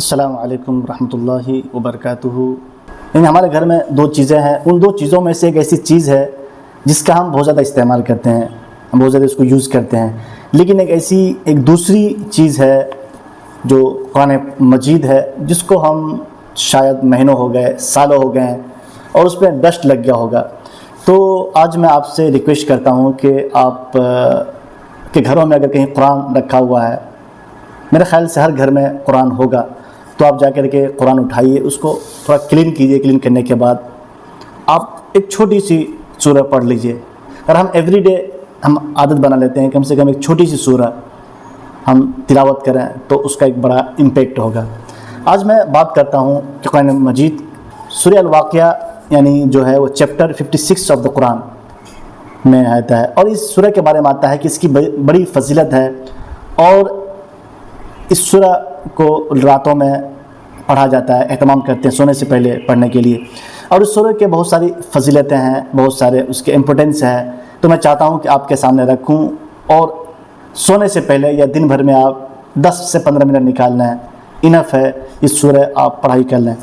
السلام علیکم ورحمۃ اللہ وبرکاتہ۔ یعنی ہمارے گھر میں دو چیزیں ہیں، ان دو چیزوں میں سے ایک ایسی چیز ہے جس کا ہم بہت زیادہ استعمال کرتے ہیں، ہم بہت زیادہ اس کو یوز کرتے ہیں، لیکن ایک دوسری چیز ہے جو قرآن مجید ہے، جس کو ہم شاید مہینوں ہو گئے، سالوں ہو گئے ہیں اور اس پہ ڈسٹ لگ گیا ہوگا۔ تو آج میں آپ سے ریکویسٹ کرتا ہوں کہ آپ کے گھروں میں اگر کہیں قرآن رکھا ہوا ہے، میرے خیال سے ہر گھر میں قرآن ہوگا، تو آپ جا کر کے قرآن اٹھائیے، اس کو تھوڑا کلین کیجئے، کلین کرنے کے بعد آپ ایک چھوٹی سی سورہ پڑھ لیجئے۔ اگر ہم ایوری ڈے ہم عادت بنا لیتے ہیں کم سے کم ایک چھوٹی سی سورہ ہم تلاوت کریں تو اس کا ایک بڑا امپیکٹ ہوگا۔ آج میں بات کرتا ہوں کہ قرآن مجید سورہ الواقعہ یعنی جو ہے وہ چیپٹر 56 آف دا قرآن میں آتا ہے، اور اس سورہ کے بارے میں آتا ہے کہ اس کی بڑی فضیلت ہے، اور اس سورہ کو راتوں میں پڑھا جاتا ہے، اہتمام کرتے ہیں سونے سے پہلے پڑھنے کے لیے، اور اس سورہ کے بہت ساری فضیلتیں ہیں، بہت سارے اس کے امپورٹنس ہیں، تو میں چاہتا ہوں کہ آپ کے سامنے رکھوں، اور سونے سے پہلے یا دن بھر میں آپ 10 سے 15 منٹ نکالنا ہے، انف ہے، اس سورہ آپ پڑھائی کر لیں۔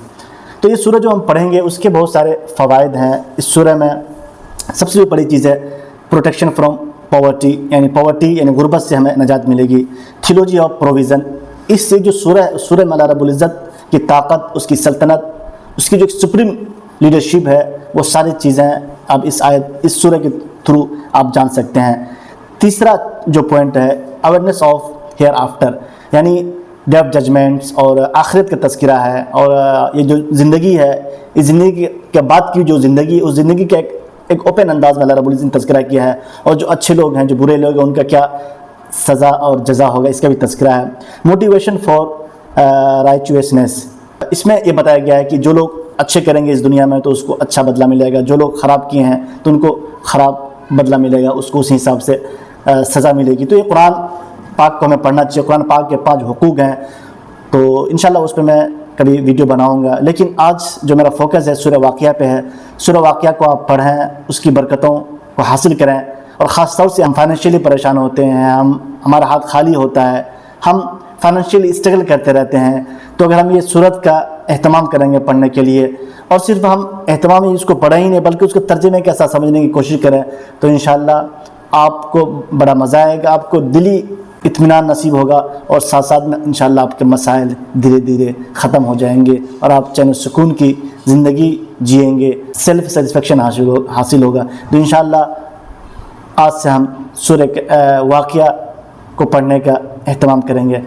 تو یہ سورہ جو ہم پڑھیں گے اس کے بہت سارے فوائد ہیں۔ اس سورہ میں سب سے بڑی چیز ہے پروٹیکشن فرام پاورٹی، یعنی غربت سے ہمیں نجات ملے گی۔ تھیولوجی آف پروویژن، اس سے جو سورہ میں اللہ رب العزت کی طاقت، اس کی سلطنت، اس کی جو سپریم لیڈرشپ ہے، وہ ساری چیزیں اب اس سورہ کے تھرو آپ جان سکتے ہیں۔ تیسرا جو پوائنٹ ہے اویئرنیس آف ہیئر آفٹر، یعنی ڈے آف ججمنٹس اور آخرت کا تذکرہ ہے، اور یہ جو زندگی ہے، اس زندگی کے بعد کی جو زندگی، اس زندگی کا ایک اوپن انداز میں اللہ رب العزت نے تذکرہ کیا ہے، اور جو اچھے لوگ ہیں، جو برے لوگ ہیں، ان کا کیا سزا اور جزا ہوگا، اس کا بھی تذکرہ ہے۔ موٹیویشن فار رائچوسنس، اس میں یہ بتایا گیا ہے کہ جو لوگ اچھے کریں گے اس دنیا میں تو اس کو اچھا بدلہ ملے گا، جو لوگ خراب کیے ہیں تو ان کو خراب بدلہ ملے گا، اس کو اسی حساب سے سزا ملے گی۔ تو یہ قرآن پاک کو ہمیں پڑھنا چاہیے۔ قرآن پاک کے 5 حقوق ہیں، تو انشاءاللہ اس پہ میں کبھی ویڈیو بناؤں گا، لیکن آج جو میرا فوکس ہے سورہ واقعہ پہ ہے۔ سورہ واقعہ کو آپ پڑھیں، اس کی برکتوں کو حاصل کریں، اور خاص طور سے ہم فائنینشیلی پریشان ہوتے ہیں، ہمارا ہاتھ خالی ہوتا ہے، ہم فائنینشیلی اسٹرگل کرتے رہتے ہیں، تو اگر ہم یہ سورت کا اہتمام کریں گے پڑھنے کے لیے، اور صرف ہم اہتمام ہی اس کو پڑھیں ہی نہیں بلکہ اس کو ترجمے کے ساتھ سمجھنے کی کوشش کریں، تو انشاءاللہ آپ کو بڑا مزہ آئے گا، آپ کو دلی اطمینان نصیب ہوگا، اور ساتھ ساتھ میں انشاءاللہ آپ کے مسائل دھیرے دھیرے ختم ہو جائیں گے، اور آپ چین و سکون کی زندگی جئیں گے، سیلف سیٹسفیکشن حاصل ہوگا۔ تو انشاءاللہ آج سے ہم سورہ واقعہ کو پڑھنے کا اہتمام کریں گے۔